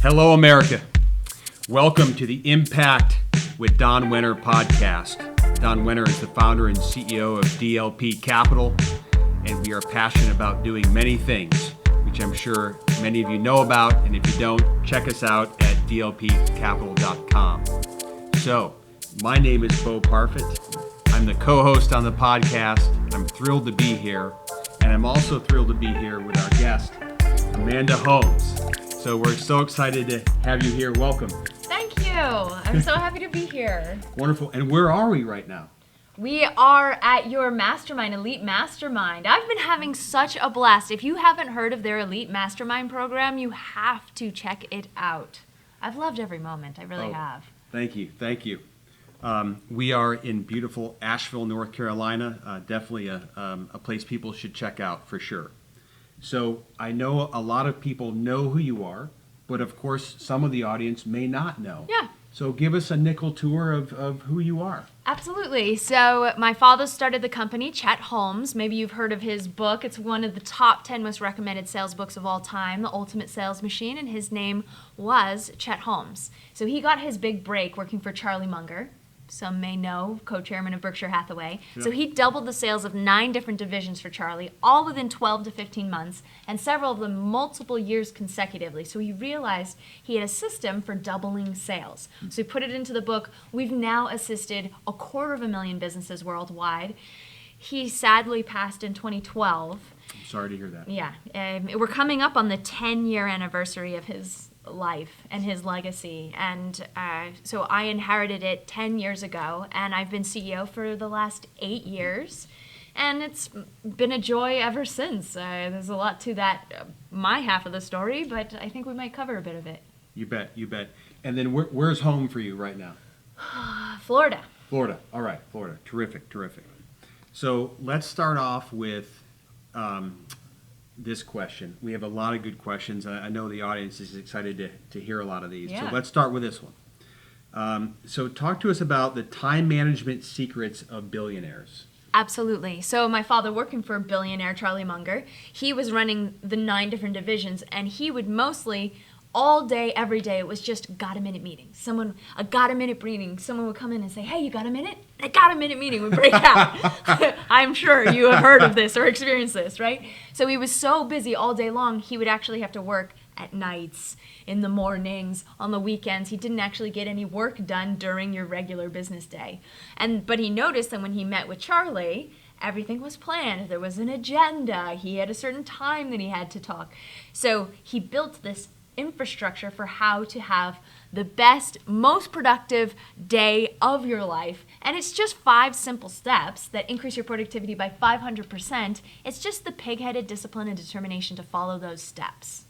Hello, America. Welcome to the Impact with Don Wenner podcast. Don Wenner is the founder and CEO of DLP Capital, and we are passionate about doing many things, which I'm sure many of you know about, and if you don't, check us out at dlpcapital.com. So, my name is Bo Parfit. I'm the co-host on the podcast. I'm thrilled to be here, and I'm also thrilled to be here with our guest, Amanda Holmes. So we're so excited to have you here. Welcome. Thank you. I'm so happy to be here. Wonderful. And where are we right now? We are at your mastermind, Elite Mastermind. I've been having such a blast. If you haven't heard of their Elite Mastermind program, you have to check it out. I've loved every moment. I really have. Thank you. Thank you. We are in beautiful Asheville, North Carolina. Definitely a place people should check out for sure. So I know a lot of people know who you are, but of course some of the audience may not know. Yeah. So give us a nickel tour of who you are. Absolutely. So my father started the company, Chet Holmes. Maybe you've heard of his book. It's one of the top 10 most recommended sales books of all time, The Ultimate Sales Machine, and his name was Chet Holmes. So he got his big break working for Charlie Munger. Some may know, co-chairman of Berkshire Hathaway. Yeah. So he doubled the sales of 9 different divisions for Charlie, all within 12 to 15 months, and several of them multiple years consecutively. So he realized he had a system for doubling sales. So he put it into the book. We've now assisted 250,000 businesses worldwide. He sadly passed in 2012. I'm sorry to hear that. Yeah. We're coming up on the 10-year anniversary of his life and his legacy, and so I inherited it 10 years ago, and I've been CEO for the last 8 years, and it's been a joy ever since. There's a lot to that, my half of the story, but I think we might cover a bit of it. You bet, you bet. And then where's home for you right now? Florida. Florida. All right, Florida. Terrific, terrific. So let's start off with this question. We have a lot of good questions. I know the audience is excited to hear a lot of these. Yeah. So let's start with this one. So talk to us about the time management secrets of billionaires. Absolutely. So my father, working for a billionaire, Charlie Munger, he was running the 9 different divisions, and he would mostly, all day, every day, it was just got a minute meeting. A got a minute meeting. Someone would come in and say, hey, you got a minute? A got a minute meeting would break out. I'm sure you have heard of this or experienced this, right? So he was so busy all day long, he would actually have to work at nights, in the mornings, on the weekends. He didn't actually get any work done during your regular business day. But he noticed that when he met with Charlie, everything was planned. There was an agenda. He had a certain time that he had to talk. So he built this infrastructure for how to have the best, most productive day of your life. And it's just 5 simple steps that increase your productivity by 500%. It's just the pig-headed discipline and determination to follow those steps.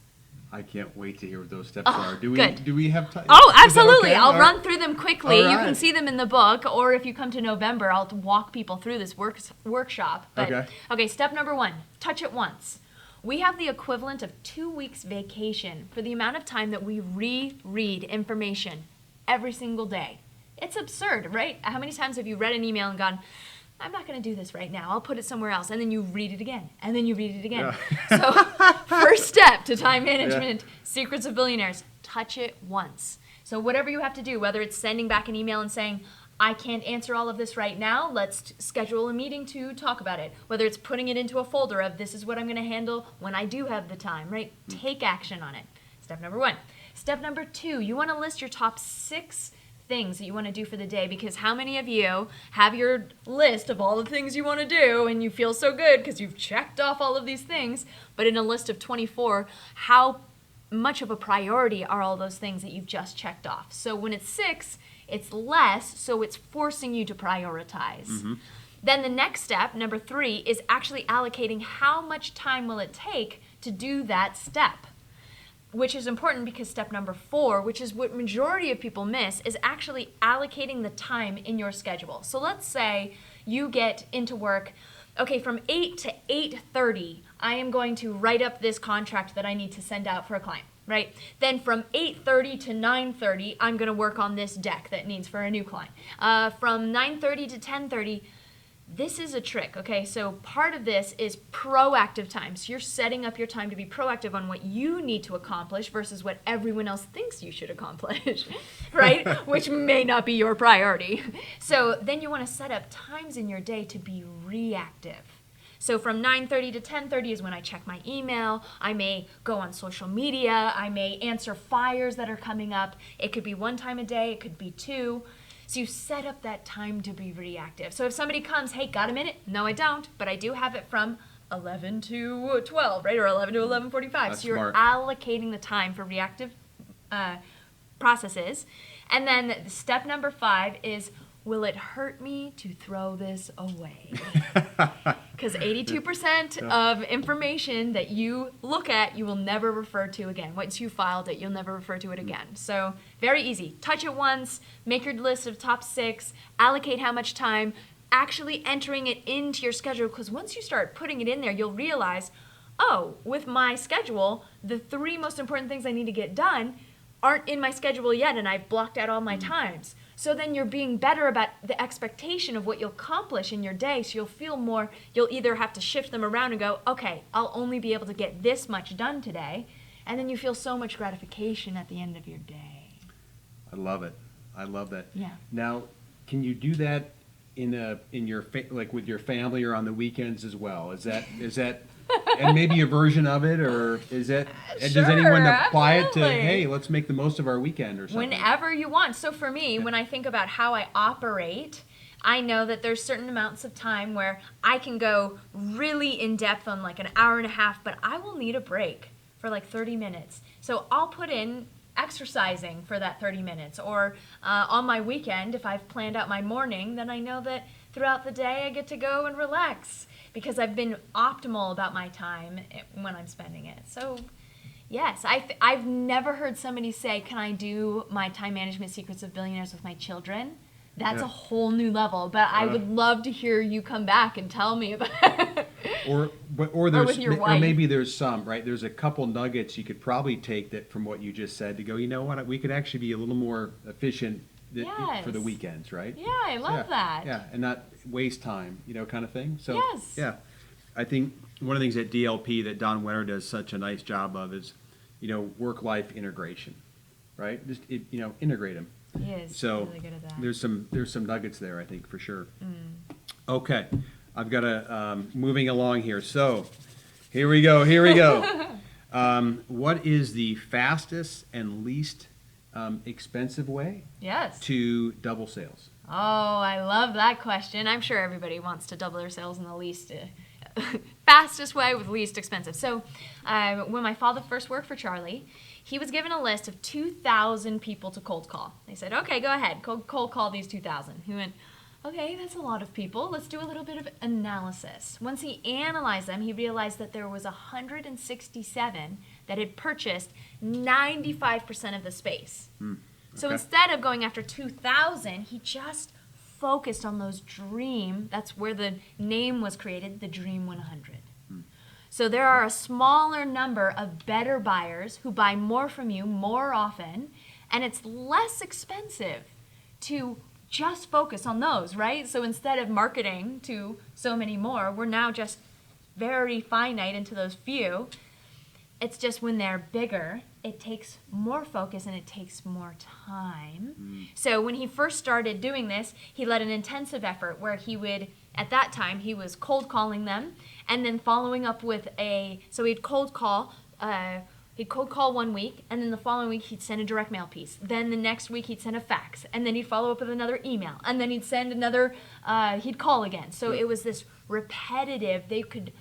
I can't wait to hear what those steps are. Do we have time? Oh, absolutely. Okay? I'll run through them quickly. Right. You can see them in the book, or if you come to November, I'll walk people through this workshop. But, okay, step number 1, touch it once. We have the equivalent of 2 weeks vacation for the amount of time that we reread information every single day. It's absurd, right? How many times have you read an email and gone, I'm not going to do this right now. I'll put it somewhere else. And then you read it again. And then you read it again. Yeah. So first step to time management, secrets of billionaires, touch it once. So whatever you have to do, whether it's sending back an email and saying, I can't answer all of this right now. Let's schedule a meeting to talk about it. Whether it's putting it into a folder of this is what I'm going to handle when I do have the time, right? Take action on it. Step number 1. Step number 2, you want to list your top 6 things that you want to do for the day, because how many of you have your list of all the things you want to do and you feel so good because you've checked off all of these things, but in a list of 24, how much of a priority are all those things that you've just checked off? So when it's 6, it's less, so it's forcing you to prioritize. Mm-hmm. Then the next step, number 3, is actually allocating how much time will it take to do that step, which is important because step number 4, which is what majority of people miss, is actually allocating the time in your schedule. So let's say you get into work, okay, from 8 to 8:30, I am going to write up this contract that I need to send out for a client. Right? Then from 8:30 to 9:30, I'm going to work on this deck that needs for a new client. From 9:30 to 10:30, This is a trick, okay? So part of this is proactive time. So you're setting up your time to be proactive on what you need to accomplish versus what everyone else thinks you should accomplish, right? Which may not be your priority. So then you want to set up times in your day to be reactive. So from 9:30 to 10:30 is when I check my email. I may go on social media. I may answer fires that are coming up. It could be one time a day. It could be two. So you set up that time to be reactive. So if somebody comes, hey, got a minute? No, I don't, but I do have it from 11 to 12, right? Or 11 to 11:45. That's so you're smart. allocating the time for reactive processes. And then step number 5 is, will it hurt me to throw this away? Because 82% of information that you look at, you will never refer to again. Once you filed it, you'll never refer to it again. So very easy. Touch it once, make your list of top 6, allocate how much time, actually entering it into your schedule. Because once you start putting it in there, you'll realize, oh, with my schedule, the 3 most important things I need to get done aren't in my schedule yet, and I've blocked out all my times. So then you're being better about the expectation of what you'll accomplish in your day. So you'll feel more, you'll either have to shift them around and go, okay, I'll only be able to get this much done today. And then you feel so much gratification at the end of your day. I love it. I love that. Yeah. Now, can you do that like with your family or on the weekends as well? Is that and maybe a version of it, or is that, Sure, does anyone apply it to, absolutely. hey, let's make the most of our weekend or something? Whenever you want. So for me, when I think about how I operate, I know that there's certain amounts of time where I can go really in depth on like an hour and a half, but I will need a break for like 30 minutes. So I'll put in exercising for that 30 minutes. Or on my weekend, if I've planned out my morning, then I know that throughout the day I get to go and relax because I've been optimal about my time when I'm spending it. So yes, I've never heard somebody say, can I do my time management secrets of billionaires with my children? That's a whole new level, but I would love to hear you come back and tell me about it. Or with your wife. maybe there's some, right? There's a couple nuggets you could probably take that from what you just said to go, you know what, we could actually be a little more efficient for the weekends, right? Yeah, I love that. Yeah, and not waste time, kind of thing. So Yes. yeah, I think one of the things at DLP that Don Wenner does such a nice job of is, work-life integration, right? Just integrate them. He is really good at that. There's some nuggets there, I think, for sure. Okay, I've got a moving along here. So here we go. What is the fastest and least expensive way to double sales? Oh, I love that question. I'm sure everybody wants to double their sales in the least fastest way with least expensive. So when my father first worked for Charlie, he was given a list of 2,000 people to cold call. They said, okay, go ahead, cold call these 2,000. He went, okay, that's a lot of people. Let's do a little bit of analysis. Once he analyzed them, he realized that there was 167 that had purchased 95% of the space. So instead of going after 2,000, he just focused on those that's where the name was created, the Dream 100. So there are a smaller number of better buyers who buy more from you more often, and it's less expensive to just focus on those, right? So instead of marketing to so many more, we're now just very finite into those few. It's just when they're bigger, it takes more focus and it takes more time. So when he first started doing this, he led an intensive effort where at that time, he was cold calling them and then following up with so he'd cold call 1 week, and then the following week he'd send a direct mail piece. Then the next week he'd send a fax, and then he'd follow up with another email, and then he'd send another, he'd call again. So it was this repetitive, they could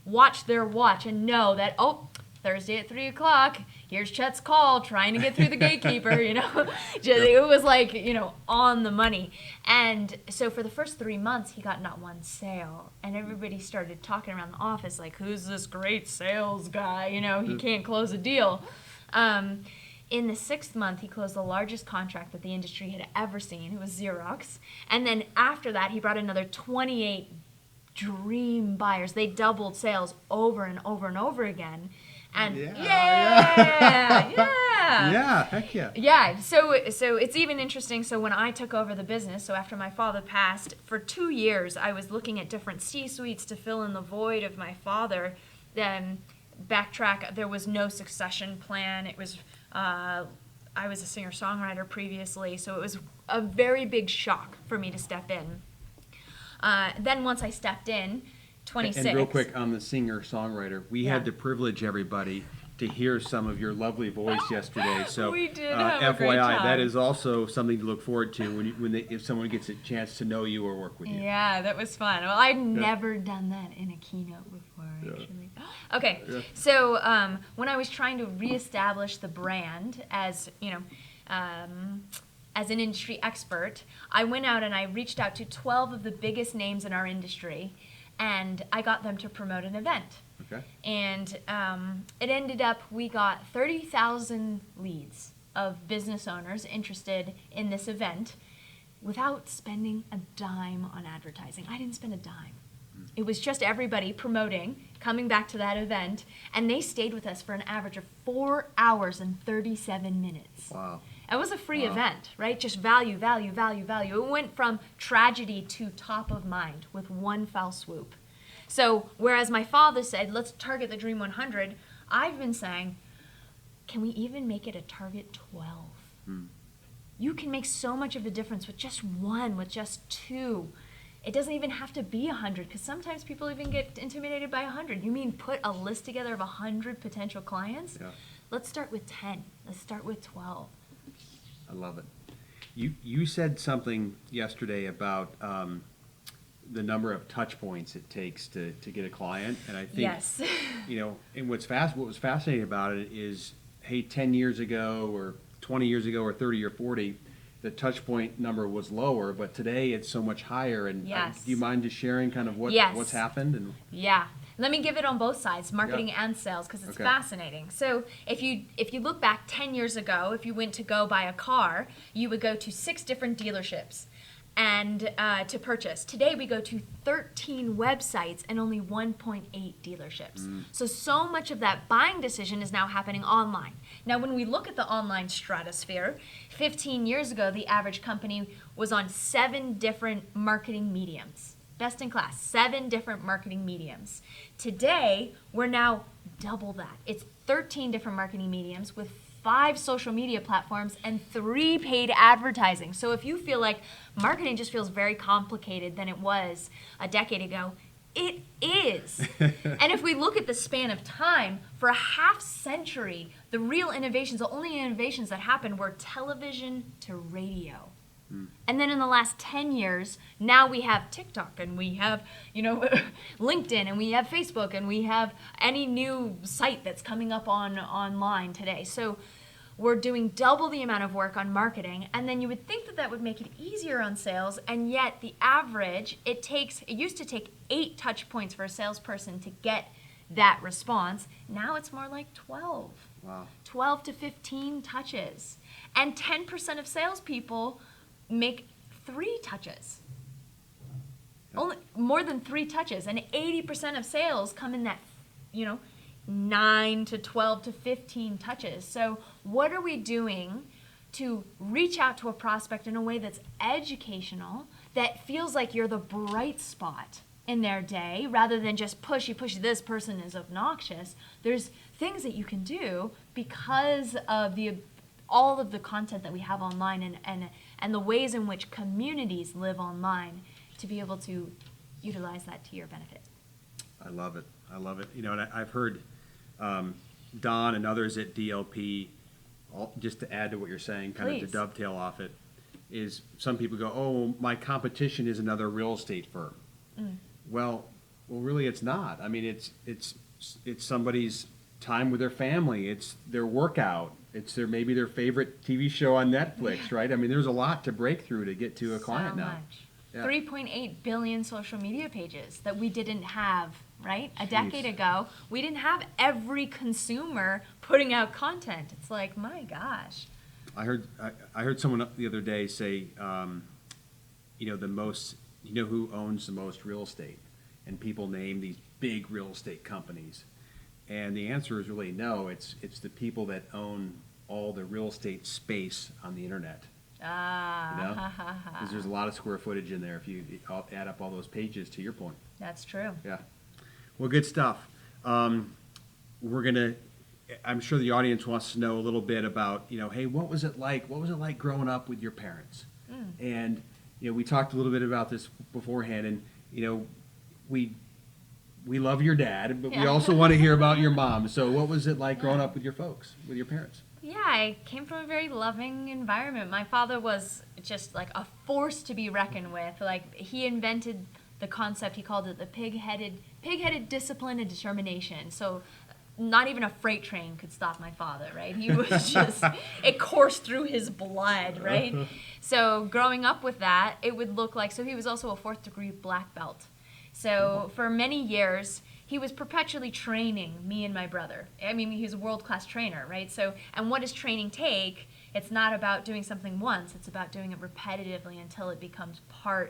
watch their watch and know that, Thursday at 3 o'clock, here's Chet's call, trying to get through the gatekeeper, It was like, on the money. And so for the first 3 months, he got not one sale. And everybody started talking around the office like, who's this great sales guy? He can't close a deal. In the 6th month, he closed the largest contract that the industry had ever seen. It was Xerox. And then after that, he brought another 28 dream buyers. They doubled sales over and over and over again. And Yeah. Yeah, heck yeah. Yeah, so it's even interesting. So when I took over the business, so after my father passed, for 2 years I was looking at different C-suites to fill in the void of my father. Then backtrack, there was no succession plan. It was I was a singer-songwriter previously, so it was a very big shock for me to step in. Then once I stepped in, 26. And real quick on the singer-songwriter, we had the privilege, everybody, to hear some of your lovely voice yesterday. So we did have a great FYI, time. that is also something to look forward to if someone gets a chance to know you or work with you. Yeah, that was fun. Well, I'd never done that in a keynote before, actually. Okay, so when I was trying to reestablish the brand as, as an industry expert, I went out and I reached out to 12 of the biggest names in our industry, and I got them to promote an event. Okay. And it ended up, we got 30,000 leads of business owners interested in this event without spending a dime on advertising. I didn't spend a dime. It was just everybody promoting, coming back to that event, and they stayed with us for an average of 4 hours and 37 minutes. Wow. It was a free event, right? Just value, value, value, value. It went from tragedy to top of mind with one foul swoop. So whereas my father said, let's target the Dream 100, I've been saying, can we even make it a target 12? You can make so much of a difference with just one, with just two. It doesn't even have to be 100, because sometimes people even get intimidated by 100. You mean put a list together of 100 potential clients? Yeah. Let's start with 10. Let's start with 12. I love it. You said something yesterday about the number of touch points it takes to get a client, and I think yes. And what was fascinating about it is, hey, 10 years ago or 20 years ago or 30 or 40, the touch point number was lower, but today it's so much higher. And yes. Do you mind just sharing kind of what's happened? And yeah. Let me give it on both sides, marketing and sales, because it's fascinating. So if you look back 10 years ago, if you went to go buy a car, you would go to 6 different dealerships and to purchase. Today we go to 13 websites and only 1.8 dealerships. So much of that buying decision is now happening online. Now when we look at the online stratosphere, 15 years ago the average company was on 7 different marketing mediums. Best in class, 7 different marketing mediums. Today, we're now double that. It's 13 different marketing mediums with 5 social media platforms and 3 paid advertising. So if you feel like marketing just feels very complicated than it was a decade ago, it is. And if we look at the span of time, for a half century, the real innovations, the only innovations that happened were television to radio. And then in the last 10 years, now we have TikTok and we have, LinkedIn and we have Facebook and we have any new site that's coming up online today. So we're doing double the amount of work on marketing, and then you would think that would make it easier on sales, and yet the average, it used to take 8 touch points for a salesperson to get that response. Now it's more like 12. Wow. 12 to 15 touches. And 10% of salespeople make 3 touches. Only more than 3 touches, and 80% of sales come in that 9 to 12 to 15 touches. So what are we doing to reach out to a prospect in a way that's educational, that feels like you're the bright spot in their day, rather than just pushy, this person is obnoxious? There's things that you can do because of all of the content that we have online and the ways in which communities live online, to be able to utilize that to your benefit. I love it. And I've heard Don and others at DLP, just to add to what you're saying, kind of to dovetail off it, is some people go, oh, my competition is another real estate firm. Well, really it's not. I mean, it's somebody's time with their family. It's their workout. It's maybe their favorite TV show on Netflix, right? I mean, there's a lot to break through to get to a client now. So much. 3.8 billion social media pages that we didn't have, right? A decade ago, we didn't have every consumer putting out content. It's like, my gosh. I heard someone the other day say, who owns the most real estate? And people name these big real estate companies. And the answer is really no. It's the people that own all the real estate space on the internet. Ah. Because there's a lot of square footage in there if you add up all those pages, to your point. That's true. Yeah. Well, good stuff. I'm sure the audience wants to know a little bit about, hey, what was it like? What was it like growing up with your parents? And, we talked a little bit about this beforehand, and, we love your dad, but we also want to hear about your mom. So what was it like growing up with your folks, with your parents? Yeah, I came from a very loving environment. My father was just like a force to be reckoned with. Like, he invented the concept, he called it the pig-headed discipline and determination. So not even a freight train could stop my father, right? He was just, it coursed through his blood, right? So growing up with that, it would look like, so he was also a 4th degree black belt. So for many years, he was perpetually training me and my brother. I mean, he's a world-class trainer, right? So, and what does training take? It's not about doing something once. It's about doing it repetitively until it becomes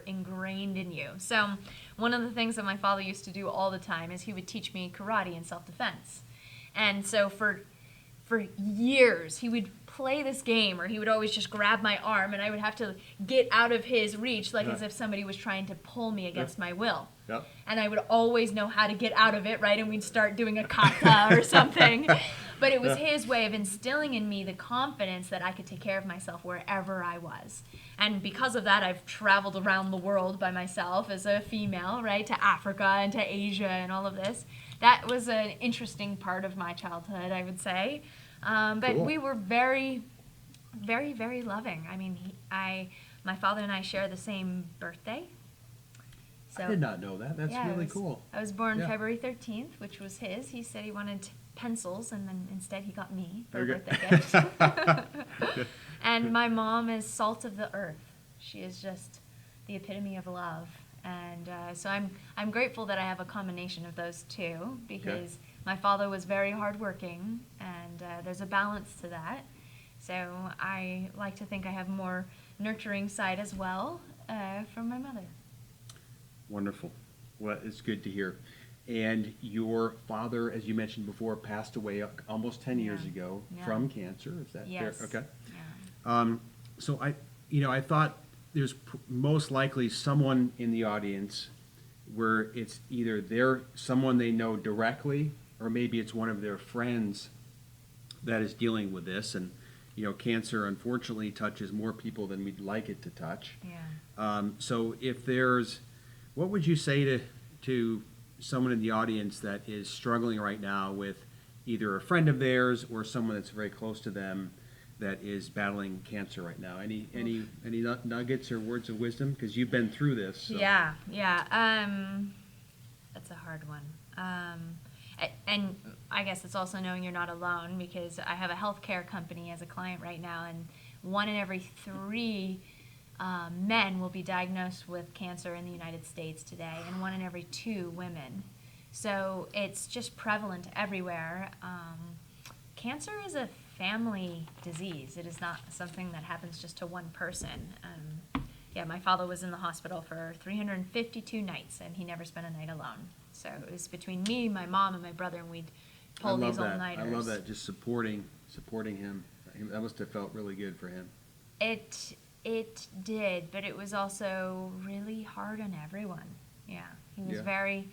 ingrained in you. So one of the things that my father used to do all the time is he would teach me karate and self-defense. And so for years, he would play this game, or he would always just grab my arm, and I would have to get out of his reach, like as if somebody was trying to pull me against my will. Yep. And I would always know how to get out of it, right? And we'd start doing a kata or something. But it was his way of instilling in me the confidence that I could take care of myself wherever I was. And because of that, I've traveled around the world by myself as a female, right? To Africa and to Asia and all of this. That was an interesting part of my childhood, I would say. But cool. We were very, very, very loving. I mean, my father and I share the same birthday. So, I did not know that. That's really cool. I was born February 13th, which was his. He said he wanted pencils, and then instead he got me for a birthday gift. And my mom is salt of the earth. She is just the epitome of love. And so I'm grateful that I have a combination of those two, because my father was very hardworking, and there's a balance to that. So I like to think I have more nurturing side as well from my mother. Wonderful. Well, it's good to hear. And your father, as you mentioned before, passed away almost 10 years ago from cancer. Is that fair? Okay. Yeah. So I thought there's most likely someone in the audience where it's either someone they know directly, or maybe it's one of their friends that is dealing with this. And cancer unfortunately touches more people than we'd like it to touch. Yeah. So what would you say to someone in the audience that is struggling right now with either a friend of theirs or someone that's very close to them that is battling cancer right now? Any nuggets or words of wisdom? Because you've been through this. So. Yeah. That's a hard one. And I guess it's also knowing you're not alone, because I have a healthcare company as a client right now, and 1 in every 3 men will be diagnosed with cancer in the United States today, and 1 in every 2 women. So it's just prevalent everywhere. Cancer is a family disease. It is not something that happens just to one person. My father was in the hospital for 352 nights, and he never spent a night alone. So it was between me, my mom, and my brother, and we'd pull these all-nighters. I love that, just supporting him. That must have felt really good for him. It did, but it was also really hard on everyone. Yeah, he was very...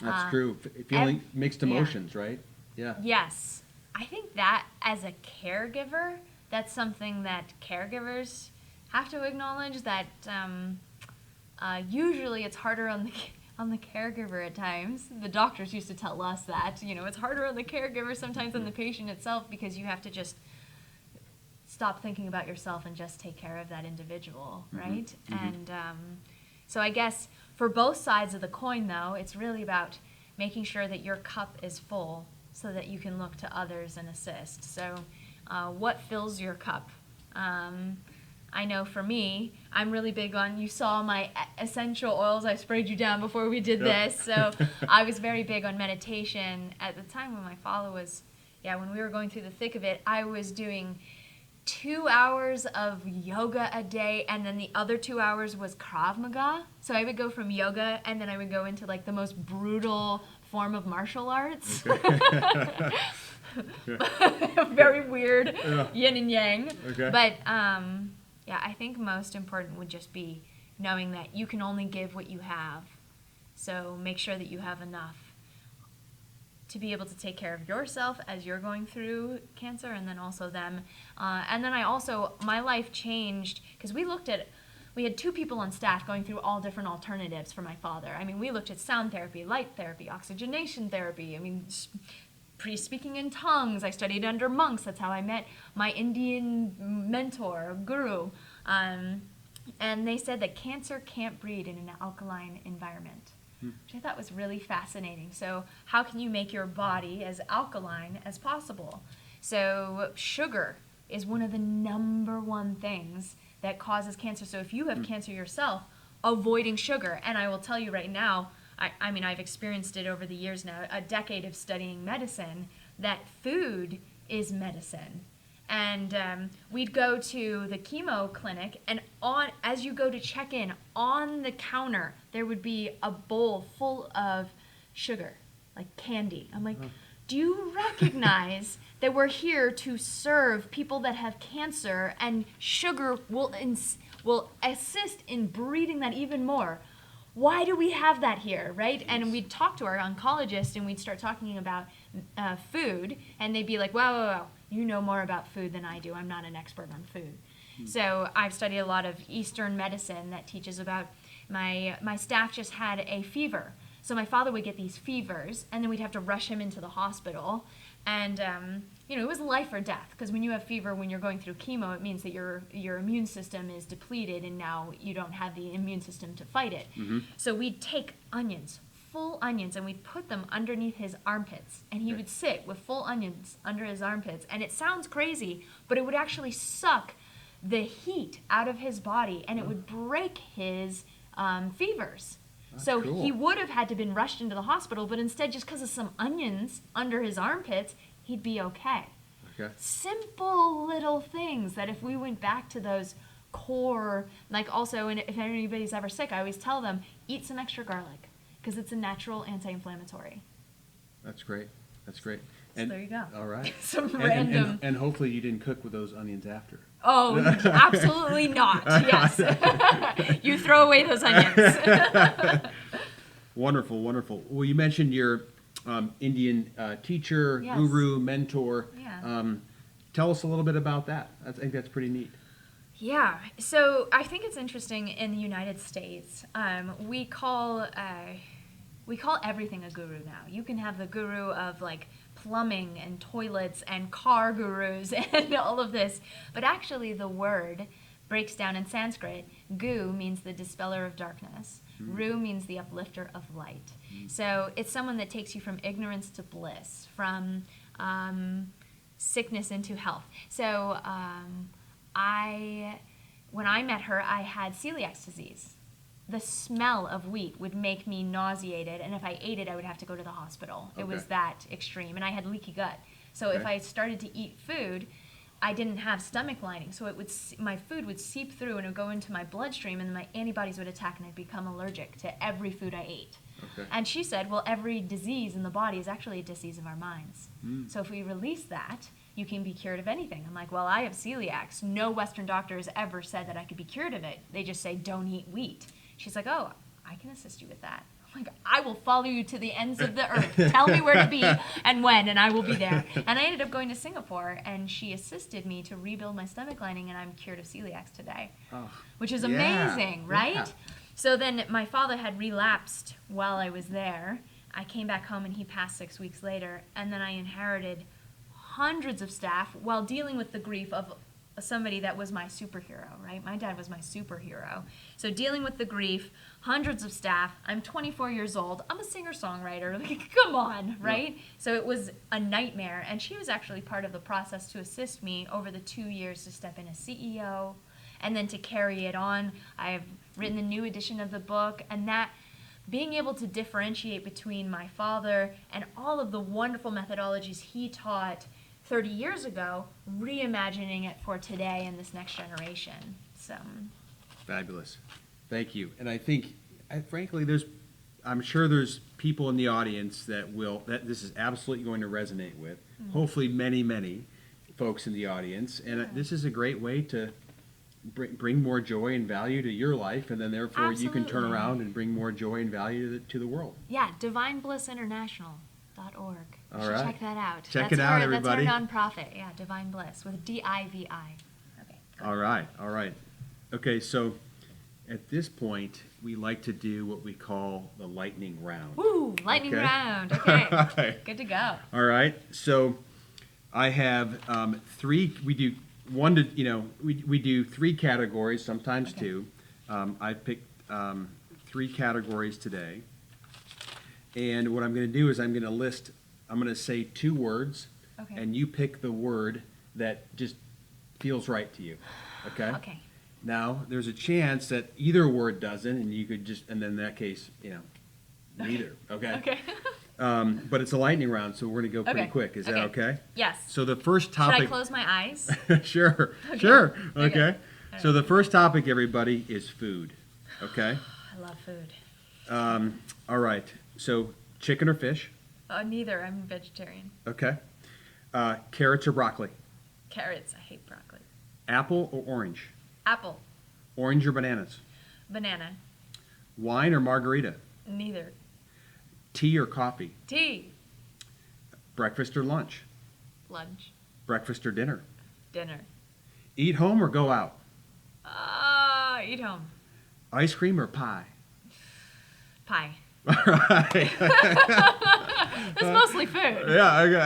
That's true. Feeling mixed emotions, right? Yeah. Yes. I think that as a caregiver, that's something that caregivers have to acknowledge, that usually it's harder on the caregiver at times. The doctors used to tell us that, it's harder on the caregiver sometimes than the patient itself, because you have to just stop thinking about yourself and just take care of that individual, right? Mm-hmm. And so I guess for both sides of the coin, though, it's really about making sure that your cup is full so that you can look to others and assist. So what fills your cup? I know for me, I'm really big on, you saw my essential oils, I sprayed you down before we did this, so I was very big on meditation. At the time when my father was, when we were going through the thick of it, I was doing 2 hours of yoga a day, and then the other 2 hours was Krav Maga. So I would go from yoga, and then I would go into like the most brutal form of martial arts. Okay. Very weird yin and yang. Okay. But yeah, I think most important would just be knowing that you can only give what you have. So make sure that you have enough to be able to take care of yourself as you're going through cancer, and then also them. And then my life changed because we had 2 people on staff going through all different alternatives for my father. I mean, we looked at sound therapy, light therapy, oxygenation therapy. I mean, speaking in tongues. I studied under monks. That's how I met my Indian mentor, guru. And they said that cancer can't breed in an alkaline environment, which I thought was really fascinating. So how can you make your body as alkaline as possible? So sugar is one of the number one things that causes cancer. So if you have cancer yourself, avoiding sugar. And I will tell you right now, I mean, I've experienced it over the years now, a decade of studying medicine, that food is medicine. And we'd go to the chemo clinic, and as you go to check in, on the counter, there would be a bowl full of sugar, like candy. I'm like, do you recognize that we're here to serve people that have cancer, and sugar will assist in breeding that even more? Why do we have that here, right? And we'd talk to our oncologist, and we'd start talking about food, and they'd be like, wow, you know more about food than I do. I'm not an expert on food. So I've studied a lot of Eastern medicine that teaches about, my staff just had a fever. So my father would get these fevers, and then we'd have to rush him into the hospital. And, it was life or death, because when you have fever, when you're going through chemo, it means that your immune system is depleted, and now you don't have the immune system to fight it. So we'd take onions, full onions, and we'd put them underneath his armpits, and he would sit with full onions under his armpits. And it sounds crazy, but it would actually suck the heat out of his body, and it would break his fevers. So cool. He would have had to been rushed into the hospital, but instead, just because of some onions under his armpits, he'd be okay. Simple little things that if we went back to those core, like also, and if anybody's ever sick, I always tell them, eat some extra garlic, because it's a natural anti-inflammatory. That's great. So there you go. All right. Some random. And hopefully you didn't cook with those onions after. Oh, absolutely not. Yes. You throw away those onions. Wonderful, wonderful. Well, you mentioned your Indian teacher, Yes. guru, mentor. Yeah. Tell us a little bit about that. I think that's pretty neat. Yeah. So I think it's interesting in the United States. We call everything a guru now. You can have the guru of like plumbing and toilets and car gurus and all of this. But actually the word breaks down in Sanskrit. Gu means the dispeller of darkness. Ru means the uplifter of light. So it's someone that takes you from ignorance to bliss, from sickness into health. So when I met her, I had celiac disease. The smell of wheat would make me nauseated, and if I ate it, I would have to go to the hospital. It was that extreme, and I had leaky gut. So if I started to eat food, I didn't have stomach lining, so my food would seep through and it would go into my bloodstream, and my antibodies would attack, and I'd become allergic to every food I ate. And she said, well, every disease in the body is actually a disease of our minds. So if we release that, you can be cured of anything. I'm like, well, I have celiac. No Western doctor has ever said that I could be cured of it. They just say, don't eat wheat. She's like, oh, I can assist you with that. I'm like, I will follow you to the ends of the earth. Tell me where to be and when, and I will be there. And I ended up going to Singapore, and she assisted me to rebuild my stomach lining, and I'm cured of celiac today, which is amazing, right? Yeah. So then my father had relapsed while I was there. I came back home, and he passed 6 weeks later, and then I inherited hundreds of staff while dealing with the grief of somebody that was my superhero, right? My dad was my superhero. So dealing with the grief, hundreds of staff. I'm 24 years old. I'm a singer-songwriter. Like, come on, right? Yeah. So it was a nightmare. And she was actually part of the process to assist me over the 2 years to step in as CEO and then to carry it on. I have written the new edition of the book, and that being able to differentiate between my father and all of the wonderful methodologies he taught 30 years ago, reimagining it for today and this next generation. So fabulous. Thank you. And I think, frankly, I'm sure there's people in the audience that this is absolutely going to resonate with. hopefully many folks in the audience. And this is a great way to bring more joy and value to your life, and then therefore you can turn around and bring more joy and value to the world. Yeah, divineblissinternational.org. All right. Check that out. Check it out, everybody. That's our nonprofit. Yeah, Divine Bliss with D-I-V-I. Okay. Cool. All right. Okay, so at this point, we like to do what we call the lightning round. Woo, lightning round. Okay. Right. Good to go. All right. So I have three. We do one to we do three categories, sometimes two. I picked three categories today, and what I'm going to do is I'm going to say two words, and you pick the word that just feels right to you. Okay. Okay. Now there's a chance that either word doesn't, and you could just, and then in that case, neither. Okay. Okay. But it's a lightning round, so we're going to go pretty quick. Is that okay? Yes. So the first topic... Should I close my eyes? Sure. Okay. Sure. Okay. Okay. So the first topic, everybody, is food. Okay? I love food. All right. So chicken or fish? Neither. I'm vegetarian. Okay. Carrots or broccoli? Carrots. I hate broccoli. Apple or orange? Apple. Orange or bananas? Banana. Wine or margarita? Neither. Tea or coffee? Tea. Breakfast or lunch? Lunch. Breakfast or dinner? Dinner. Eat home or go out? Eat home. Ice cream or pie? Pie. All right. That's mostly food. Yeah, okay.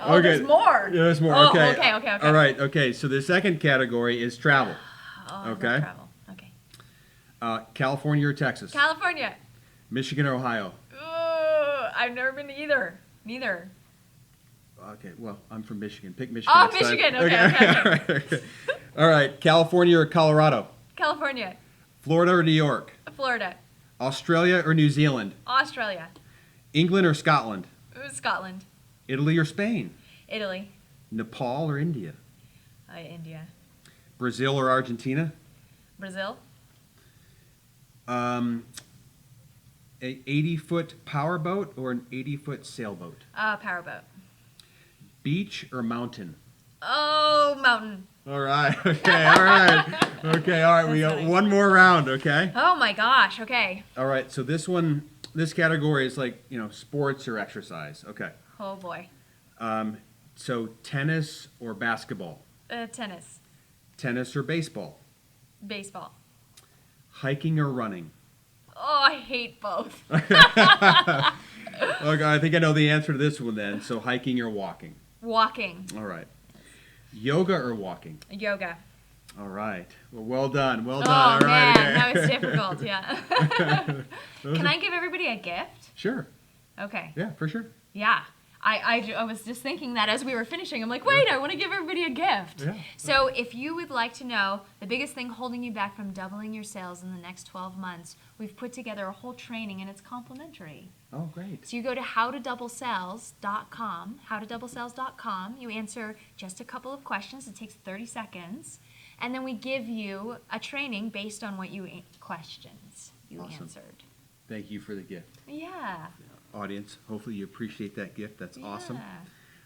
Okay. There's more. Yeah, there's more. Oh, Okay. okay. All right. Okay. So the second category is travel. I love Okay. travel. Okay. California or Texas? California. Michigan or Ohio? I've never been to either. Neither. Okay. Well, I'm from Michigan. Pick Michigan. Oh, next time. Michigan. Okay. All right. Okay. All right. California or Colorado? California. Florida or New York? Florida. Australia or New Zealand? Australia. England or Scotland? Scotland. Italy or Spain? Italy. Nepal or India? India. Brazil or Argentina? Brazil. A 80-foot powerboat or an 80-foot sailboat? Powerboat. Beach or mountain? Oh, mountain. All right. Okay. All right. Okay. All right. We got funny. one more round. Okay. Oh my gosh. Okay. All right. So this category is like sports or exercise. Okay. Oh boy. So tennis or basketball? Tennis. Tennis or baseball? Baseball. Hiking or running? Oh, I hate both. Okay. I think I know the answer to this one then. So hiking or walking? Walking. All right. Yoga or walking? Yoga. All right. Well done. Well Oh done. All right. man, Okay. that was difficult. Yeah. Can I give everybody a gift? Sure. Okay. Yeah, for sure. Yeah. I was just thinking that as we were finishing. I'm like, wait, I want to give everybody a gift. Yeah. So if you would like to know the biggest thing holding you back from doubling your sales in the next 12 months, we've put together a whole training and it's complimentary. Oh, great. So you go to howtodoublesales.com, you answer just a couple of questions, it takes 30 seconds, and then we give you a training based on what questions you answered. Thank you for the gift. Yeah. Audience, hopefully you appreciate that gift. That's awesome. Yeah.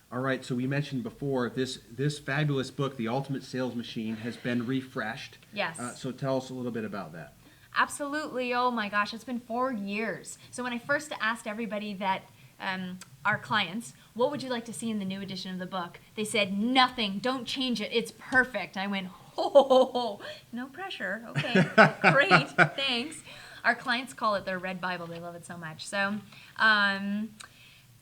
All right, so we mentioned before, this fabulous book, The Ultimate Sales Machine, has been refreshed. Yes. So tell us a little bit about that. Absolutely. Oh my gosh, it's been 4 years. So when I first asked everybody that, our clients, what would you like to see in the new edition of the book? They said, nothing, don't change it, it's perfect. I went, oh, no pressure. Okay, great, thanks. Our clients call it their red Bible. They love it so much. So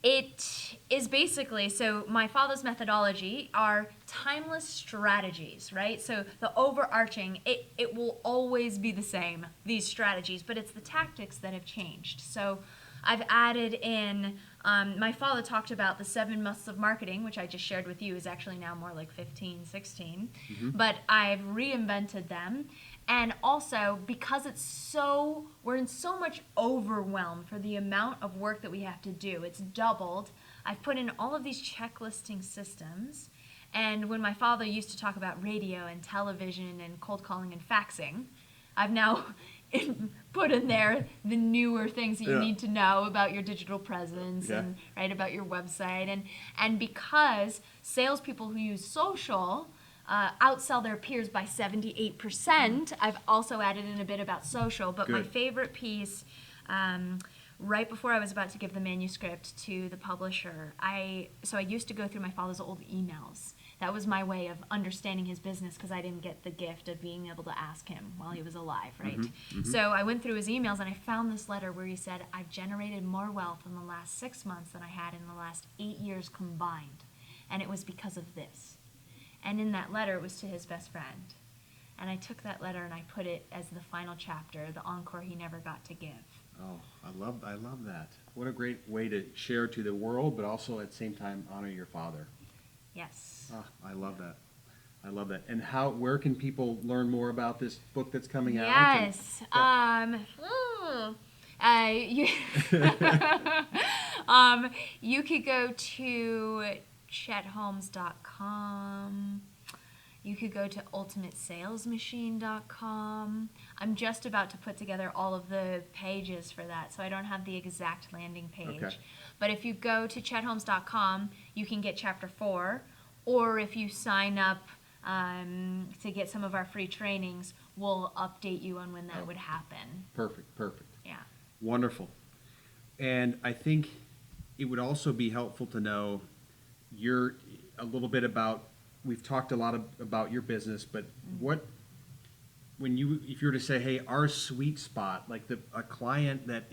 it is basically, so my father's methodology are timeless strategies, right? So the overarching, it will always be the same, these strategies, but it's the tactics that have changed. So I've added in, my father talked about the 7 musts of marketing, which I just shared with you is actually now more like 15, 16, but I've reinvented them. And also, because we're in so much overwhelm for the amount of work that we have to do, it's doubled. I've put in all of these checklisting systems. And when my father used to talk about radio and television and cold calling and faxing, I've now put in there the newer things that you need to know about your digital presence and about your website. And because salespeople who use social outsell their peers by 78%, I've also added in a bit about social. But my favorite piece, right before I was about to give the manuscript to the publisher, I used to go through my father's old emails. That was my way of understanding his business because I didn't get the gift of being able to ask him while he was alive, right? So I went through his emails and I found this letter where he said, I've generated more wealth in the last 6 months than I had in the last 8 years combined. And it was because of this. And in that letter, it was to his best friend. And I took that letter and I put it as the final chapter, the encore he never got to give. Oh, I love that. What a great way to share to the world, but also at the same time honor your father. Yes. Oh, I love that. I love that. And where can people learn more about this book that's coming out? Yes. You could go to chetholmes.com. You could go to ultimatesalesmachine.com. I'm just about to put together all of the pages for that, so I don't have the exact landing page. Okay. But if you go to chetholmes.com, you can get Chapter 4, or if you sign up to get some of our free trainings, we'll update you on when that would happen. Perfect. Yeah. Wonderful. And I think it would also be helpful to know a little bit about. We've talked a lot about your business, but if you were to say, hey, our sweet spot, like a client that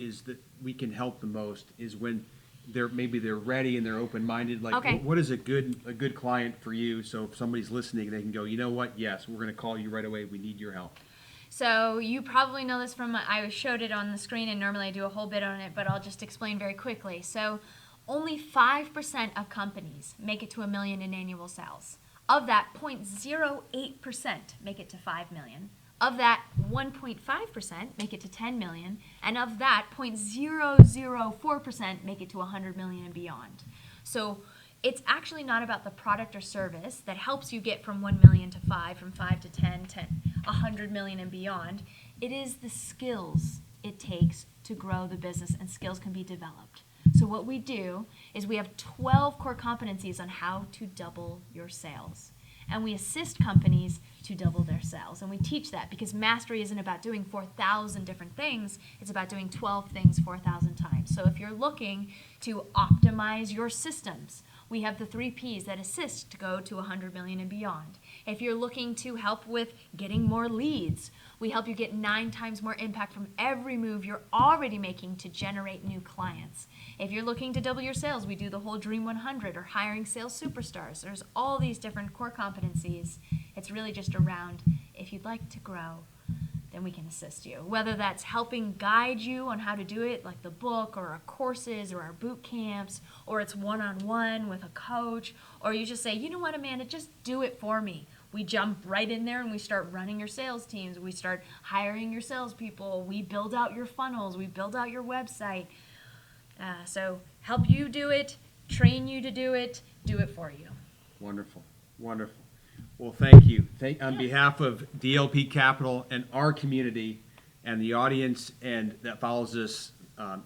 we can help the most, is when they're ready and they're open-minded. Like, what is a good client for you? So if somebody's listening, they can go, you know what? Yes, we're going to call you right away. We need your help. So you probably know this from I showed it on the screen, and normally I do a whole bit on it, but I'll just explain very quickly. So only 5% of companies make it to $1 million in annual sales. Of that, 0.08% make it to $5 million. Of that, 1.5% make it to $10 million. And of that, 0.004% make it to $100 million and beyond. So it's actually not about the product or service that helps you get from 1 million to 5, from 5 to 10 to 100 million and beyond. It is the skills it takes to grow the business, and skills can be developed. So what we do is we have 12 core competencies on how to double your sales. And we assist companies to double their sales. And we teach that because mastery isn't about doing 4,000 different things. It's about doing 12 things 4,000 times. So if you're looking to optimize your systems, we have the 3 Ps that assist to go to 100 million and beyond. If you're looking to help with getting more leads, we help you get 9 times more impact from every move you're already making to generate new clients. If you're looking to double your sales, we do the whole Dream 100 or hiring sales superstars. There's all these different core competencies. It's really just around, if you'd like to grow, then we can assist you. Whether that's helping guide you on how to do it, like the book or our courses or our boot camps, or it's one-on-one with a coach, or you just say, you know what, Amanda, just do it for me. We jump right in there and we start running your sales teams. We start hiring your salespeople. We build out your funnels. We build out your website. So help you do it, train you to do it for you. Wonderful. Well, thank you. On behalf of DLP Capital and our community and the audience and that follows us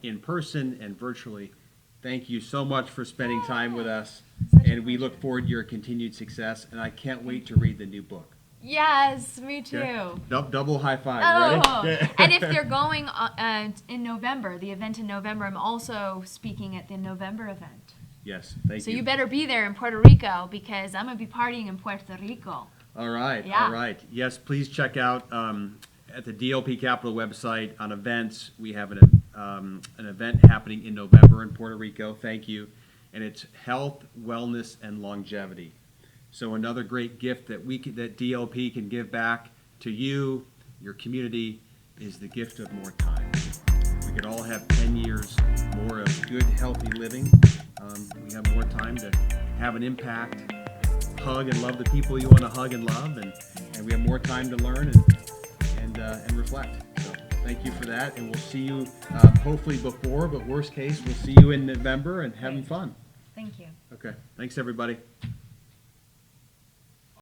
in person and virtually, thank you so much for spending time with us. And we look forward to your continued success. And I can't wait to read the new book. Yes, me too. Okay. Double high five. Oh. Ready? And if they're going in November, the event in November, I'm also speaking at the November event. Yes, thank you. So you better be there in Puerto Rico because I'm going to be partying in Puerto Rico. All right, yeah. All right. Yes, please check out at the DLP Capital website on events. We have an event happening in November in Puerto Rico. Thank you. And it's health, wellness, and longevity. So another great gift that that DLP can give back to you, your community, is the gift of more time. We could all have 10 years more of good, healthy living. We have more time to have an impact, hug and love the people you want to hug and love, and we have more time to learn and reflect. So thank you for that, and we'll see you hopefully before, but worst case, we'll see you in November and having fun. Thank you. Okay. Thanks, everybody.